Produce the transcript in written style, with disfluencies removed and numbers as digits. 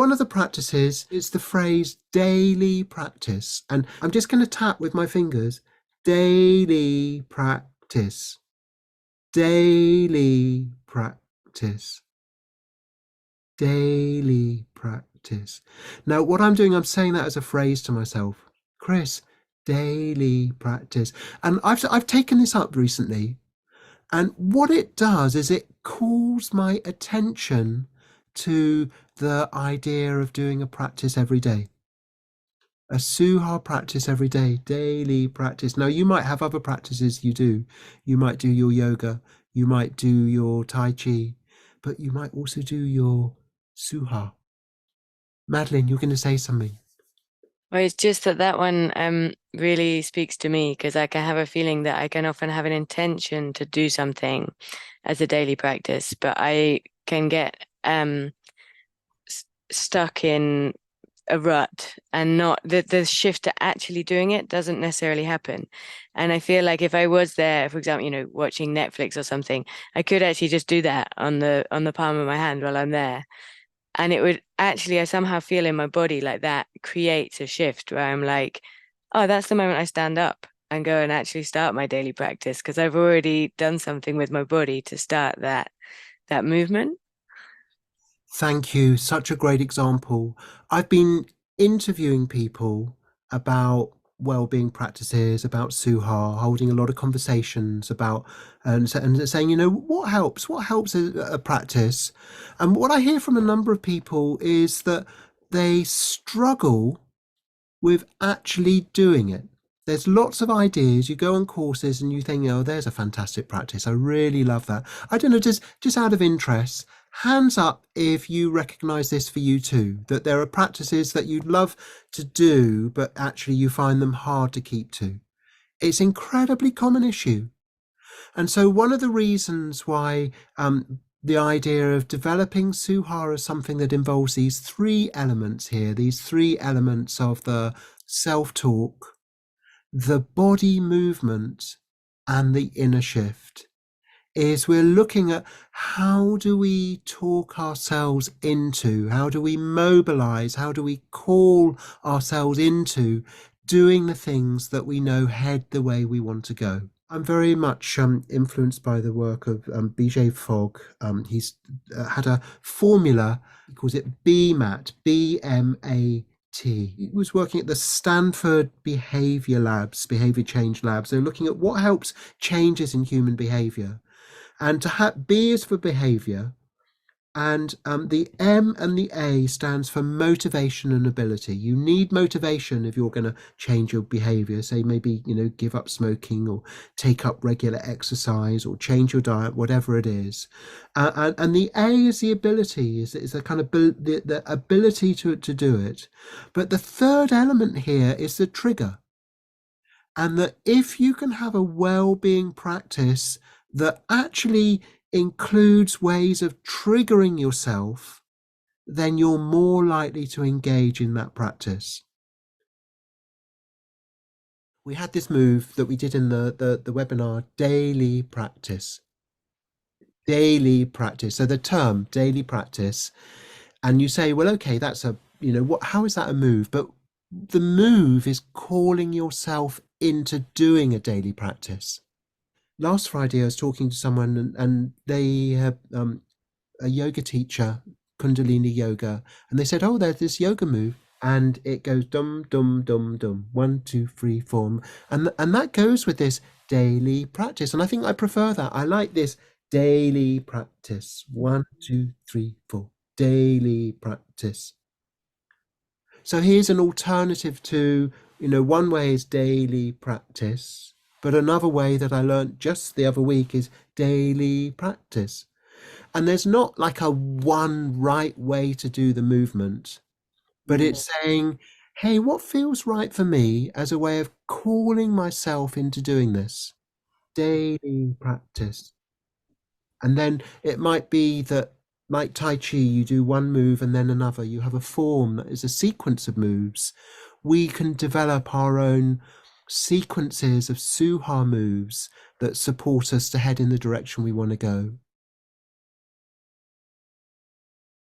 one of the practices is the phrase daily practice. And I'm just going to tap with my fingers, daily practice, daily practice, daily practice. Now, what I'm doing, I'm saying that as a phrase to myself, Chris, daily practice. And I've taken this up recently. And what it does is it calls my attention to the idea of doing a practice every day, a Suha practice every day, daily practice. Now, you might have other practices you do. You might do your yoga, you might do your Tai Chi, but you might also do your Suha. Madeline, you're going to say something. Well, it's just that that one really speaks to me because I can have a feeling that I can often have an intention to do something as a daily practice, but I can get stuck in a rut and not the shift to actually doing it doesn't necessarily happen. And I feel like if I was there, for example, watching Netflix or something, I could actually just do that on the palm of my hand while I'm there. And it would actually, I somehow feel in my body like that creates a shift where I'm like, oh, that's the moment I stand up and go and actually start my daily practice because I've already done something with my body to start that movement. Thank you. Such a great example. I've been interviewing people about well-being practices, about Suha, holding a lot of conversations about and saying, what helps? What helps a practice? And what I hear from a number of people is that they struggle with actually doing it. There's lots of ideas. You go on courses and you think, oh, there's a fantastic practice. I really love that. I don't know, just out of interest, hands up if you recognize this for you too, that there are practices that you'd love to do, but actually you find them hard to keep to. It's an incredibly common issue. And so one of the reasons why the idea of developing Suha as something that involves these three elements here, these three elements of the self-talk, the body movement, and the inner shift, is we're looking at how do we talk ourselves into, how do we mobilize, how do we call ourselves into doing the things that we know head the way we want to go. I'm very much influenced by the work of BJ Fogg. He's had a formula, he calls it BMAT, BMAT. He was working at the Stanford Behavior Labs, Behavior Change Labs. They're looking at what helps changes in human behavior. And to have B is for behavior, and the M and the A stands for motivation and ability. You need motivation if you're going to change your behavior. Say maybe, give up smoking or take up regular exercise or change your diet, whatever it is. And the A is the ability, is the kind of the ability to do it. But the third element here is the trigger. And that if you can have a well-being practice that actually includes ways of triggering yourself, then you're more likely to engage in that practice. We had this move that we did in the webinar, daily practice. Daily practice. So the term daily practice, and you say, well, okay, that's how is that a move? But the move is calling yourself into doing a daily practice. Last Friday, I was talking to someone, and they have a yoga teacher, Kundalini yoga, and they said, "Oh, there's this yoga move, and it goes dum dum dum dum, 1, 2, 3, 4, and that goes with this daily practice." And I think I prefer that. I like this daily practice, 1, 2, 3, 4, daily practice. So here's an alternative to, one way is daily practice, but another way that I learned just the other week is daily practice. And there's not like a one right way to do the movement, but it's saying, hey, what feels right for me as a way of calling myself into doing this daily practice. And then it might be that, like Tai Chi, you do one move and then another. You have a form that is a sequence of moves. We can develop our own sequences of Suha moves that support us to head in the direction we want to go.